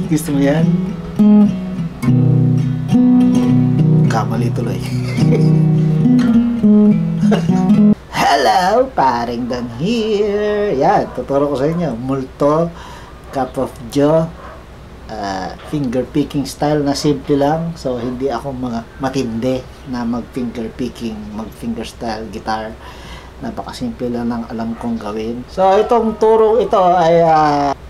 Gusto mo yan? Kamali tuloy. Hello, paring Dan here. Yan, tuturo ko sa inyo. Multo, cup of joe, finger picking style na simple lang. So, hindi ako matindi na mag-finger picking, mag-finger style guitar. Napakasimple lang ng alam kong gawin. So, itong turong ito ay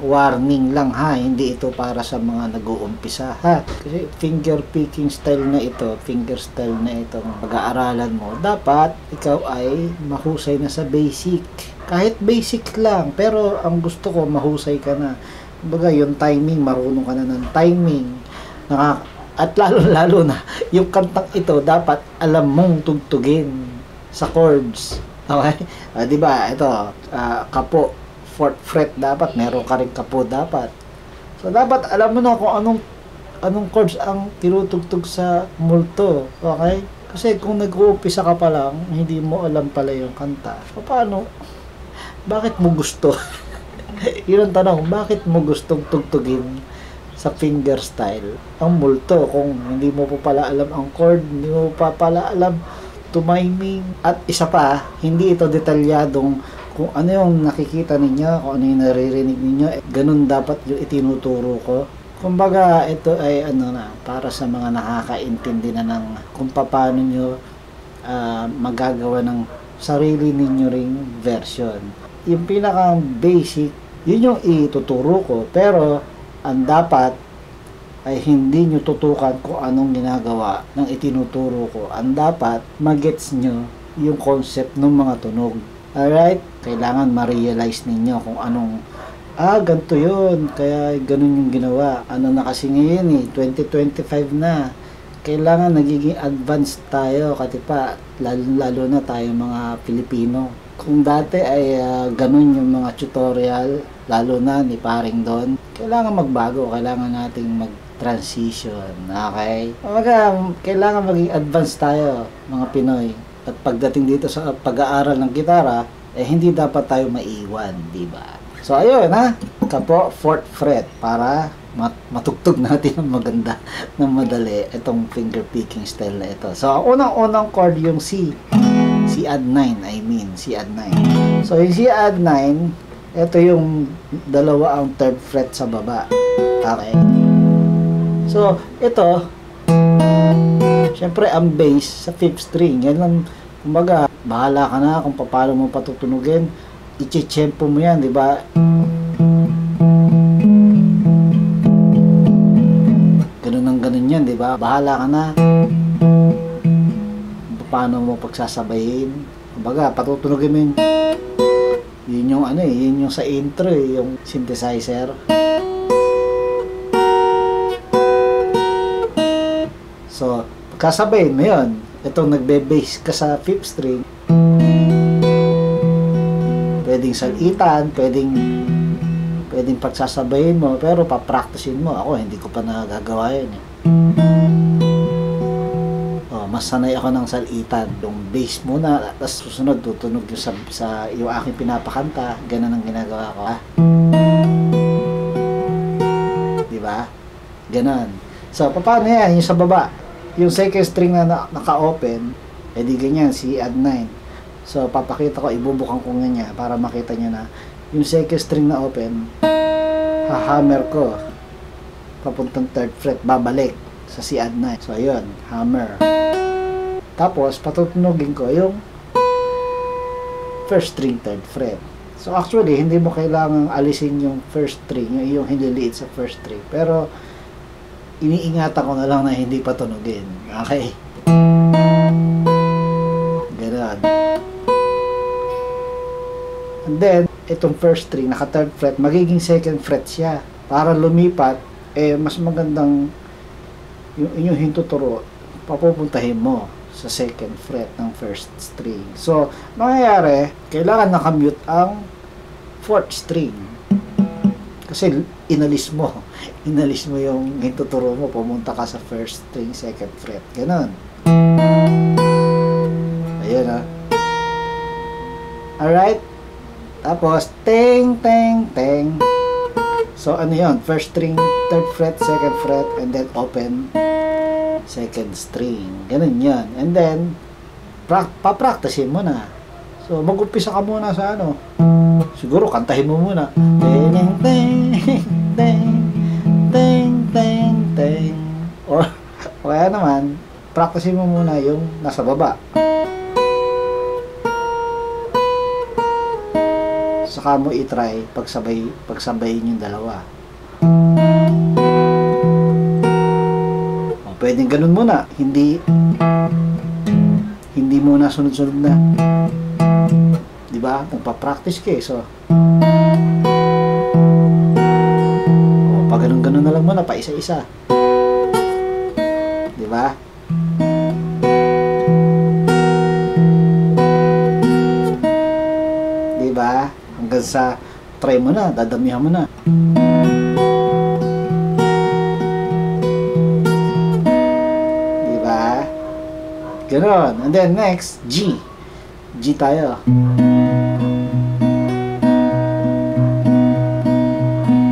warning lang ha. Hindi ito para sa mga nag-uumpisa ha. Kasi finger picking style na ito, finger style na itong pag-aaralan mo, dapat ikaw ay mahusay na sa basic. Kahit basic lang, pero ang gusto ko mahusay ka na. Kumbaga, yung timing, marunong ka na ng timing. At lalo na, yung kantang ito, dapat alam mong tugtugin sa chords. Okay? Diba? Ito, kapo, 4th fret dapat, meron ka rin kapo dapat. So, dapat alam mo na kung anong chords ang tinutugtog sa multo. Okay? Kasi kung nag-uumpisa ka pa lang, hindi mo alam pala yung kanta. Paano? Bakit mo gusto? Yun ang tanong, bakit mo gustong tugtugin sa finger style ang multo kung hindi mo pa pala alam ang chord, hindi mo pa pala alam tumiming, at isa pa, hindi ito detalyadong kung ano yung nakikita ninyo, kung ano yung naririnig ninyo, ganun dapat yung itinuturo ko. Kumbaga, ito ay para sa mga nakakaintindi na ng kung paano nyo magagawa ng sarili ninyo ring version. Yung pinaka basic, yun yung ituturo ko, pero ang dapat ay hindi nyo tutukan kung anong ginagawa ng itinuturo ko. Ang dapat, magets nyo yung concept ng mga tunog. Alright? Kailangan ma-realize ninyo kung anong, ganito yun, kaya ganun yung ginawa. Ano na kasi ngayon 2025 na. Kailangan nagiging advanced tayo, katipa, lalo na tayo mga Pilipino. Kung dati ay ganun yung mga tutorial, lalo na ni Paring Don, kailangan magbago, kailangan nating mag-transition, okay? Kailangan maging advanced tayo, mga Pinoy. At pagdating dito sa pag-aaral ng gitara, hindi dapat tayo maiwan, di ba? So, ayun ha, kapo, 4th fret, para matugtog natin ng maganda, ng madali, itong finger picking style na ito. So, unang chord yung C. C add 9, C add 9. So, yung C add 9, ito yung dalawa ang 3rd fret sa baba. Okay? So, ito, syempre, ang bass sa 5th string. Yan lang, kumbaga, bahala ka na kung paano mo patutunugin. Iche-tempo mo yan, di ba? Ganun yan, di ba? Bahala ka na paano mo pagsasabayin. Kumbaga, patutunugin mo yun yung yun yung sa intro yung synthesizer. So, kasabayin mo yun. Itong nagbe-bass ka sa 5th string, pwedeng salitan, pwedeng pagsasabayin mo, pero papracticein mo. Ako, hindi ko pa nagagawa yun mas sanay ako ng salitan. Yung bass muna, tapos susunod tutunog yung sa yung aking pinapakanta. Ganun ang ginagawa ko. Diba? Ganun. So, paano yan? Yung sa baba, yung 2nd string na naka-open, di ganyan, C add 9. So, papakita ko, ibubukan ko ganyan para makita nyo na yung 2nd string na open, hahammer ko papuntang 3rd fret, babalik sa C add 9. So, ayun, hammer. Tapos, patutunugin ko yung 1st string, 3rd fret. So, actually, hindi mo kailangang alisin yung 1st string, yung hiniliit sa 1st string. Pero, iniingatan ko na lang na hindi patunugin. Okay? Ganun. And then, itong 1st string, naka 3rd fret, magiging 2nd fret siya. Para lumipat, mas magandang yung hintuturo, papupuntahin mo sa 2nd fret ng 1st string. So, mangyayari, kailangan nakamute ang 4th string. Kasi inalis mo yung hintuturo mo, pumunta ka sa 1st string, 2nd fret. Ganun. Ayun ha. Alright? Tapos, teng, teng, teng. So, ano yun? First string, third fret, second fret, and then open, second string. Ganun yan. And then, papracticein mo na. So, mag-umpisa ka muna sa ano. Siguro, kantahin mo muna. Teng, teng, teng, teng, teng, teng. Or kaya naman, practicein mo muna yung nasa baba. Saka mo i-try pagsabayin yung dalawa. O, pwedeng ganun muna, hindi muna sunod-sunod na. 'Di ba? Nagpa-practice ka eh. So, o, pag ganun na lang muna, pa isa-isa. 'Di ba? Hanggang sa try mo na, dadamihan mo na. Diba? Ganon. And then next, G. G tayo.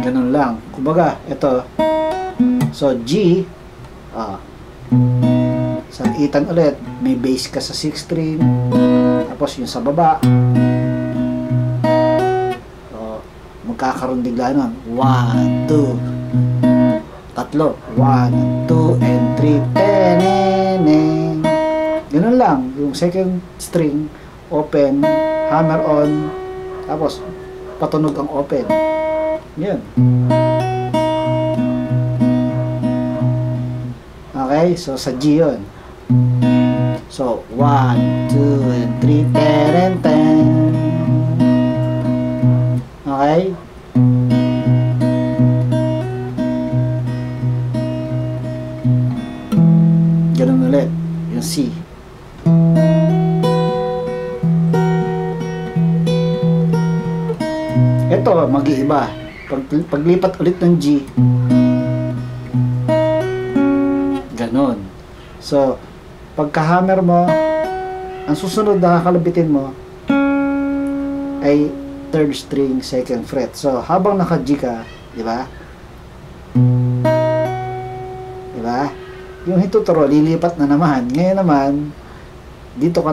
Ganon lang. Kumbaga, ito. So, G. Sa itan ulit, may bass ka sa 6th string. Tapos yung sa baba. Magkakaroon bigla nun. 1, 2, tatlo. 1, 2, and 3. Teneneng. Ganun lang. Yung second string, open, hammer on, tapos patunog ang open. Yan. Okay? So, sa G yun. So, 1, 2, and 3. Teneneng. Okay? Ganun ulit. Yung C. Ito, mag-iiba. Paglipat ulit ng G, ganun. So, pagka-hammer mo, ang susunod na kakalabitin mo ay third string, second fret. So, habang naka-G ka, di ba? Di ba? Yung hituturo, lilipat na naman. Ngayon naman, dito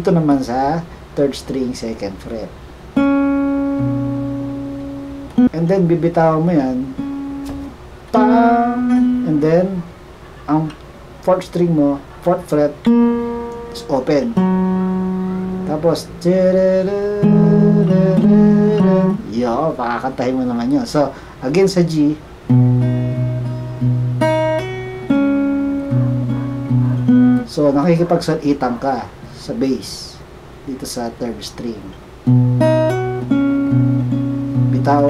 naman sa third string, second fret. And then, bibitawan mo yan. Tam! And then, ang fourth string mo, fourth fret, is open. Tapos, yo, pakakantahin mo naman yun. So, again sa G, so, nakikipagsalitan ka sa bass dito sa third string. Bitaw,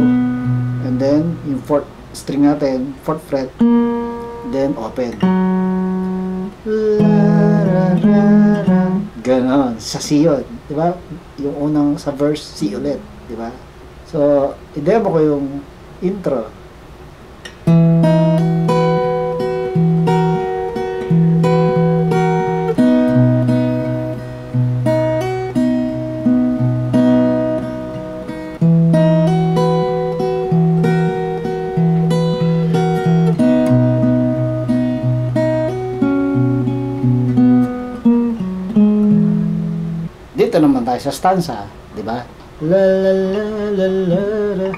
and then, yung fourth string natin, fourth fret, then open. Ganon, sa C yun, di ba? Yung unang sa verse, C ulit, di ba? So, i-demo ko yung intro. Dito naman tayo sa stanza, di ba? La la la la la la.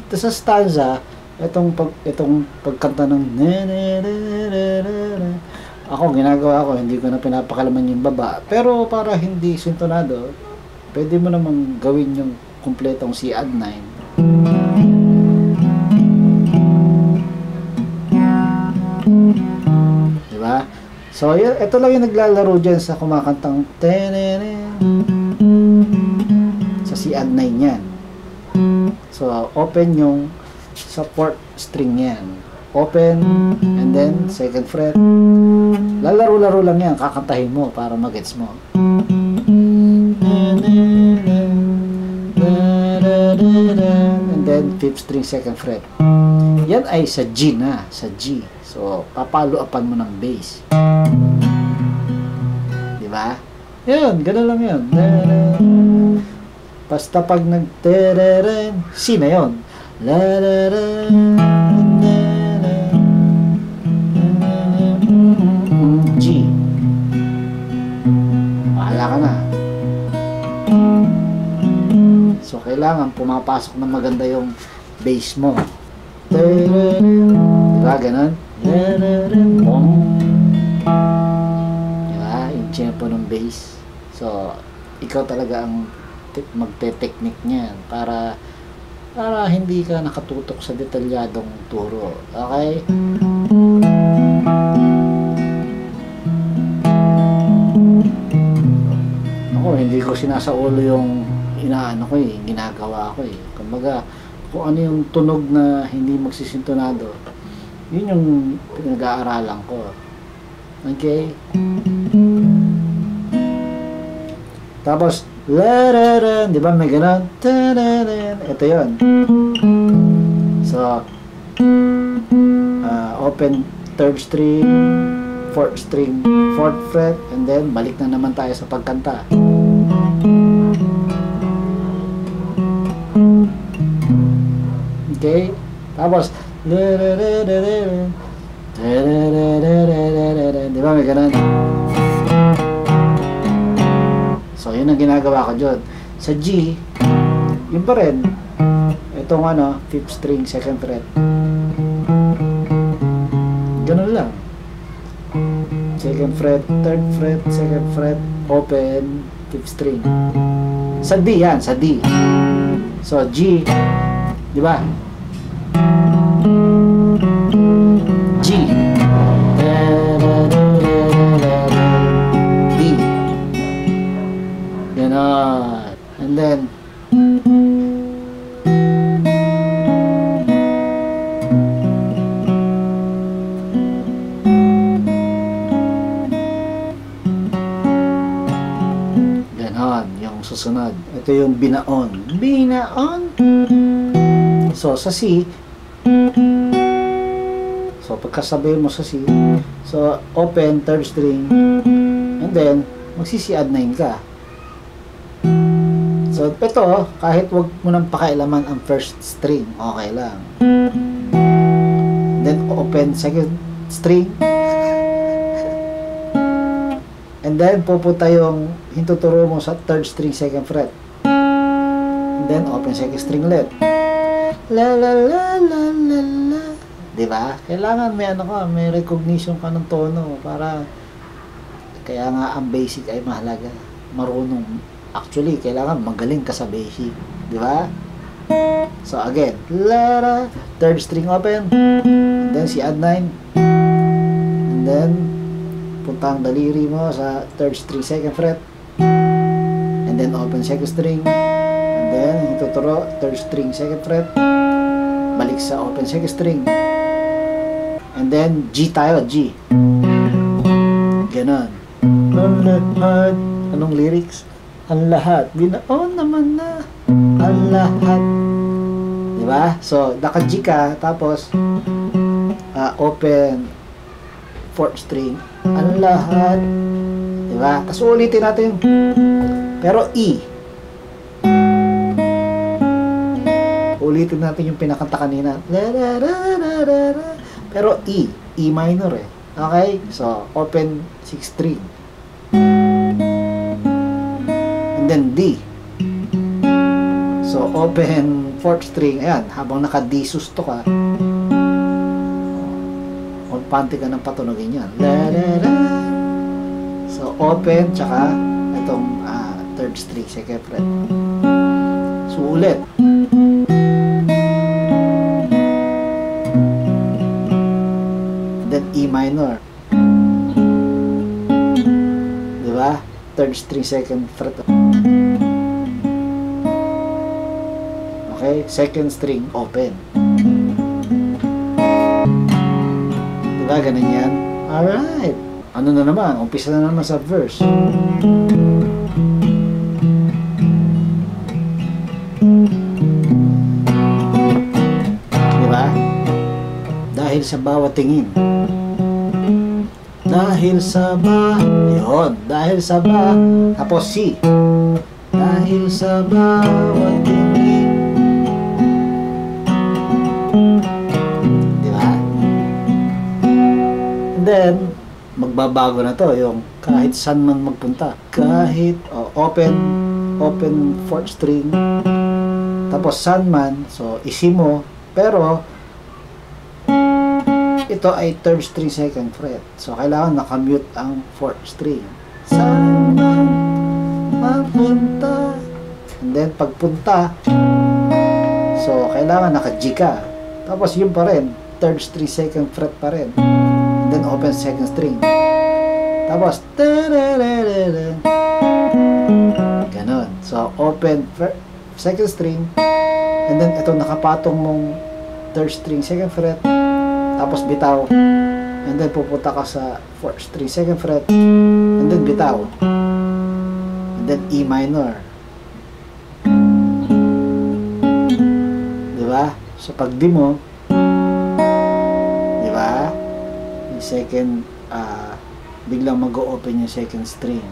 Ito sa stanza, itong pagkanta ng ako ginagawa ko, hindi ko na pinapakalaman yung baba. Pero para hindi sintonado, pwede mo namang gawin yung kumpletong C add 9. Di ba? So, ito lang yung naglalaro dyan sa kumakantang sa C add 9 yan. So, open yung sa fourth string yan. Open, and then second fret. Lalaro-laro lang yan, kakantahin mo para magets mo. And then fifth string, second fret. Yan ay sa G na, sa G. So, papalo-upan mo ng bass. Diba? Yun, gano'n lang yun. Basta pag nag-tereren, C na yun. G. Bahala ka na. So, kailangan pumapasok na maganda yung bass mo. Diba, ganun? Diba, yung tempo ng bass. So, ikaw talaga ang magte-technique niyan para hindi ka nakatutok sa detalyadong turo. Okay? Ako, hindi ko sinasaulo yung inaano ko ginagawa ko Kumbaga, kung ano yung tunog na hindi magsisintonado, yun yung pinag-aaralan ko. Okay? Tapos, di ba may ganun? Ito yun. So, open 3rd string, 4th string, 4th fret, and then balik na naman tayo sa pagkanta. Okay? Tapos, di ba may ganun? So, yun ang ginagawa ko dyan. Sa G, yun pa rin. Itong 5th string, 2nd fret. Ganun lang. 2nd fret, 3rd fret, 2nd fret, open, 5th string. Sa D yan, sa D. So, G, di ba? G. D. Ganon. And then, ganon, yung susunod. Ito yung binaon. Binaon. So, sa C, so, pagkasabi mo sa C, so, open, 3rd string, and then, magsisi add 9 ka. So, ito, kahit wag mo nang pakailaman ang 1st string, okay lang. Then, open 2nd string, and then, pupunta yung hintuturo mo sa 3rd string, 2nd fret. And then, open 2nd string ulit. La la la la la la. Diba? Kailangan may recognition ka ng tono para kaya nga ang basic ay mahalaga. Marunong. Actually, kailangan magaling ka sa basic. Diba? So again, la la, 3rd string open. And then si add 9. And then punta ang daliri mo sa 3rd string 2nd fret. And then open 2nd string. And then ituturo 3rd string 2nd fret. Balik sa open 2nd string. And then G tayo, G. Ganon. Ang lahat. Anong lyrics? Ang lahat. Binaon naman na. Ang lahat. Diba? So, naka-G ka. Tapos, open 4th string. Ang lahat. Diba? Tapos ulitin natin. Pero E. Ulitin natin yung pinakanta kanina. Pero E. E minor eh. Okay? So, open 6th string. And then D. So, open 4th string. Ayan, habang naka-D susto ka, pante ka ng patunogin yan. So, open, tsaka itong 3rd string, 2nd fret. So, ulit. Then, E minor. Diba? 3rd string, 2nd fret. Okay? 2nd string, open. Diba? Ganun yan. Alright. Ano na naman? Umpisa na naman sa verse. Diba? Dahil sa bawat tingin. Dahil sa ba. Yun. Dahil sa ba. Tapos C. dahil sa bawat tingin. Di ba? And then, magbabago na to, yung kahit saan man magpunta. Kahit, open 4th string. Tapos, saan man, so, isi mo. Pero, ito ay 3rd string, 2nd fret. So, kailangan nakamute ang 4th string. Saan man magpunta. And then, pagpunta, so, kailangan naka-G ka. Tapos, yun pa rin. 3rd string, 2nd fret pa rin. And then, open 2nd string. Tapos, ganon. So, open 2nd string. And then, ito nakapatong mong 3rd string, 2nd fret. Tapos, bitaw. And then, pupunta ka sa 4th string, 2nd fret. And then, bitaw. And then, E minor. Diba? So, pag di mo, diba? Yung second, biglang mag-o-open yung 2nd string.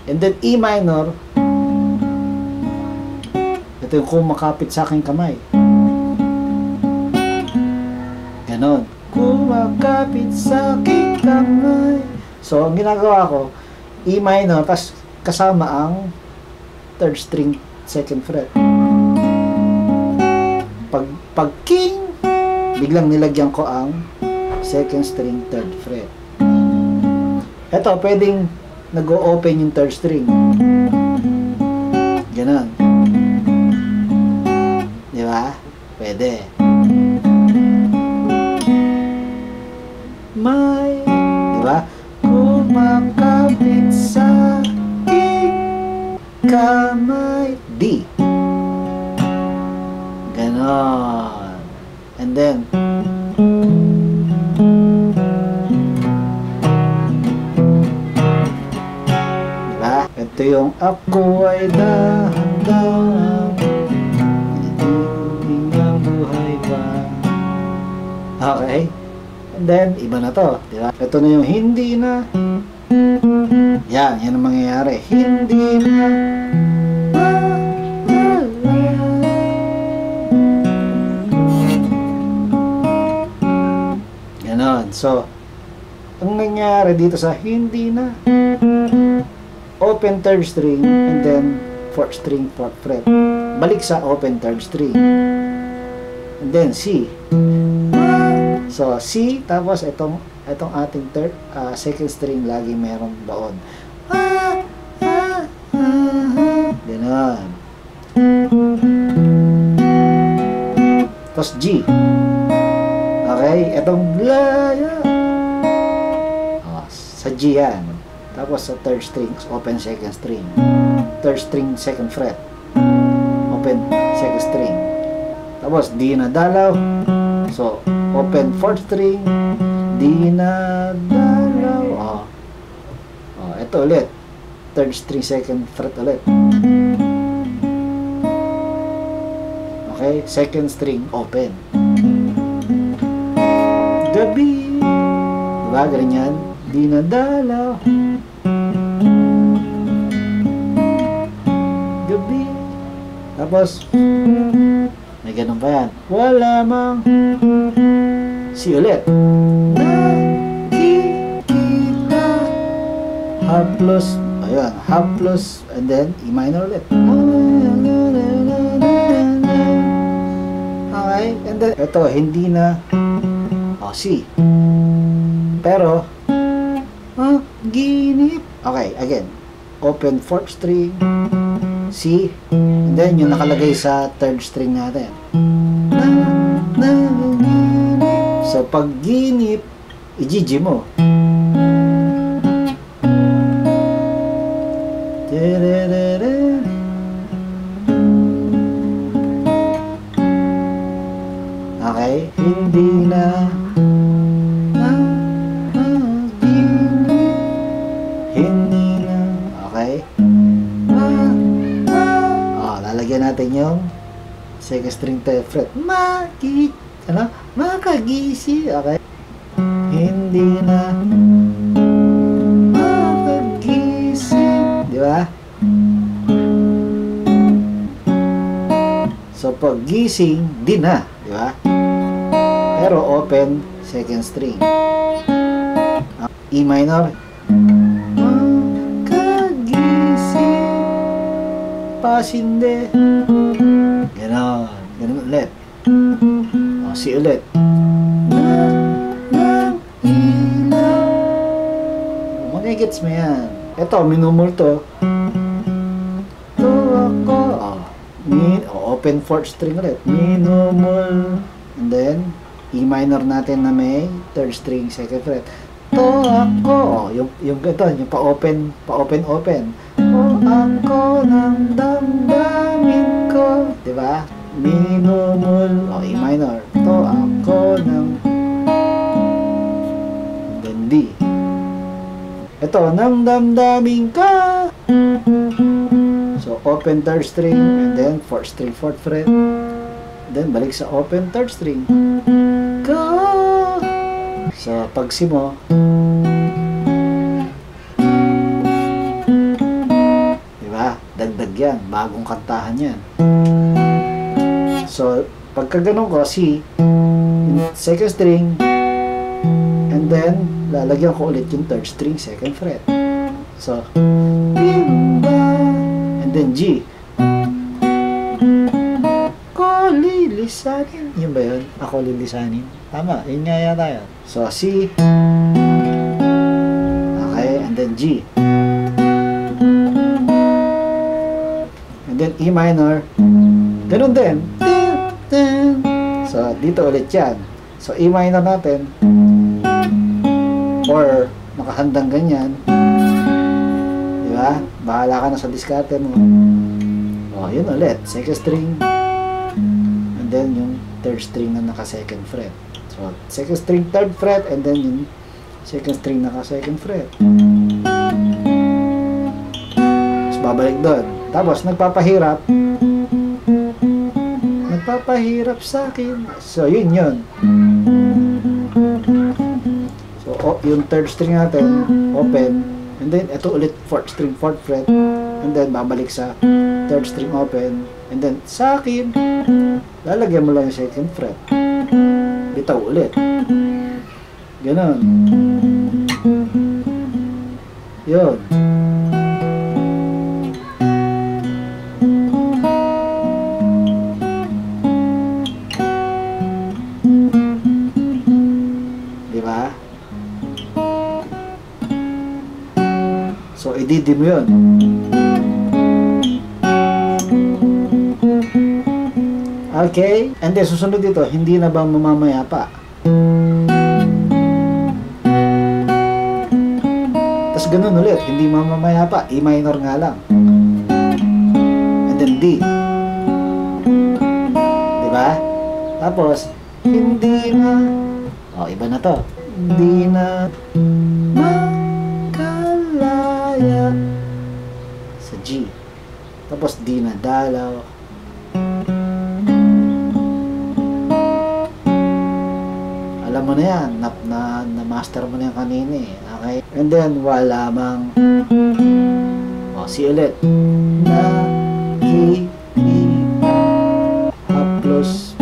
And then, E minor, ito yung kumakapit sa aking kamay. Ganon. Kumakapit sa aking kamay. So, ang ginagawa ko, E minor, tas kasama ang 3rd string, 2nd fret. Pag king, biglang nilagyan ko ang 2nd string, 3rd fret. Ito, pwedeng nag-o-open yung 3rd string. Ganon. Di ba? Pwede. May, di ba? Kumakapit sa aking kamay. D. Ganon. And then, diba? Ito yung ako ay dahan-dahan, hindi ang buhay pa. Okay? And then, iba na to. Diba? Ito na yung hindi na. Yan ang mangyayari. Hindi na. Ganon. So, ang nangyayari dito sa hindi na, open 3rd string and then 4th string, 4th fret. Balik sa open 3rd string. And then C. So, C, tapos itong ating 2nd string lagi merong baon. Ganon. Tapos G. Okay, itong laya. Sa G yan. Tapos sa 3rd string, open 2nd string. 3rd string, 2nd fret. Open 2nd string. Tapos D na dalaw. So, open 4th string. D na dalaw. Ito ulit. 3rd string, 2nd fret ulit. Okay, 2nd string, open. Gabi. Diba, ganyan? Di na dalaw. Gabi. Tapos, may ganun pa yan. Wala mang C ulit. Nakikita. Half plus, ayun, half plus, and then E minor ulit. Okay, and then, ito, hindi na, C. Pero, ginip. Okay, again. Open 4th string, C, and then yung nakalagay sa 3rd string natin. So, pag ginip, i-G mo. Okay, hindi na lalagyan natin yung 2nd string, 3rd fret. Makagisi. Okay. Hindi na makagisi. ba? So, pag gising, di na, di ba? Pero open, second string. E minor. Kagising, pasinde. Ganon. Ganon ulit. O, C ulit. Magigits mo yan. Ito, minumulto. To ako. Open fourth string ulit. Minumul. And then, E minor natin na may third string, second fret. To ako. Yung ito, yung pa-open. To ako ng damdamin ko. Diba? Minumul. E minor. To ako ng then D. Ito, nang damdamin ka. So, open third string, and then fourth string, fourth fret. Then, balik sa open third string. Ka. So, pag si mo, diba? Dagdag yan. Bagong kantahan yan. So, pagka ganun ko, C, second string, and then, lalagyan ko ulit yung third string, second fret. So, and then G. Ko lilisanin. Yun ba yun? Ako lilisanin. Tama, yun nga yata yun. So, C. Okay, and then G. And then E minor. Ganun din. So, dito ulit yan. So, E minor natin. Or nakahandang ganyan, di ba? Bahala ka na sa diskarte mo. O, yun ulit, second string, and then yung third string na naka second fret. So, second string, third fret, and then yung second string naka second fret. Tapos babalik doon. Tapos nagpapahirap sa akin. So, yun. So, yung third string natin, open, and then ito ulit fourth string, fourth fret, and then babalik sa third string open, and then sa akin, lalagyan mo lang yung second fret, bitaw ulit, ganon, yun. Diba? So, ididi mo yun. Okay? And then, susunod dito, hindi na ba mamamaya pa? Tapos, ganun ulit. Hindi mamamaya pa. E minor nga lang. And then, D. Diba? Tapos, hindi na. O, iba na to. Hindi na sa G. Tapos D na dalaw. Alam mo na yan, na master mo na yan kanina eh. Okay? And then wala mang C ulit. Na E plus.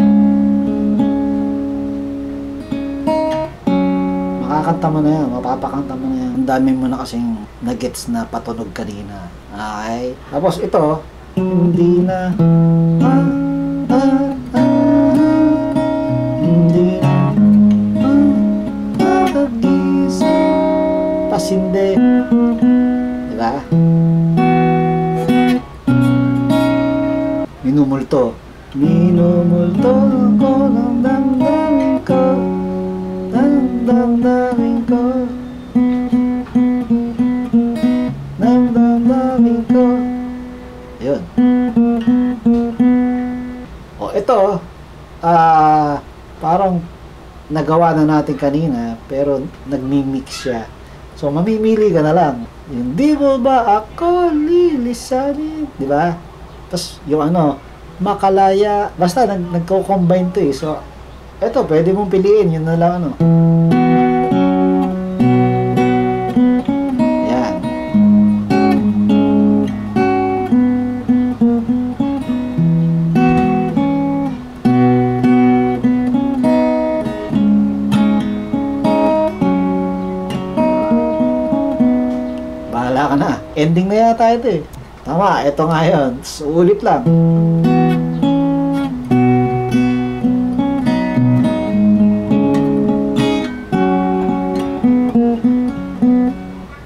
Makakanta mo na yan, mapapakanta mo na yan. Ang dami mo na kasing nagets na patunog kanina. Okay? Tapos ito, hindi na hindi na makagising, pasinde. Diba? Minumulto ako ng damdamin ko, damdamin ko, damdamin ko. Yun. O ito, parang nagawa na natin kanina, pero nagmi-mix siya. So mamimili ka na lang. Hindi mo ba ako lilisanin? Di ba? Tapos yung makalaya, basta nagko-combine to eh. So eto, pwede mong piliin, yun na lang Yan. Ending na yata ito eh. Tama, ito nga yun. So, ulit lang.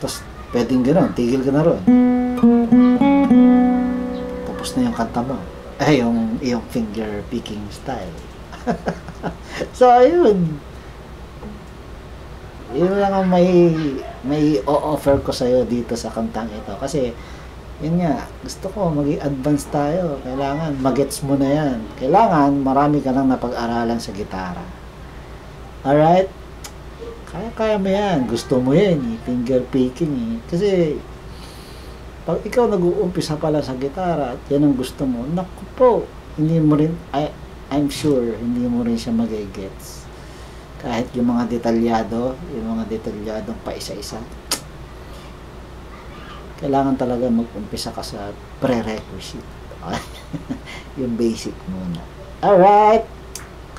Tapos, pwedeng gano'n, tigil ka na ron. Tapos na yung kanta mo. Yung finger picking style. So, ayun. Yun lang ang may o-offer ko sa'yo dito sa kantang ito. Kasi, yun nga, gusto ko maging advance tayo. Kailangan magets mo na yan. Kailangan marami ka nang napag-aralan sa gitara. Alright? Kaya mo yan. Gusto mo yan, finger picking eh. Kasi, pag ikaw nag-uumpisa pala sa gitara at yan ang gusto mo, naku po, hindi mo rin, I'm sure, hindi mo rin siya magigets. Kahit yung mga detalyadong pa isa-isa. Kailangan talaga mag-umpisa ka sa prerequisite. Yung basic muna. Alright!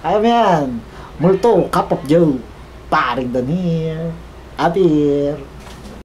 Kaya mo yan! Multo, Cup of Joe! Paring Danir! Abir!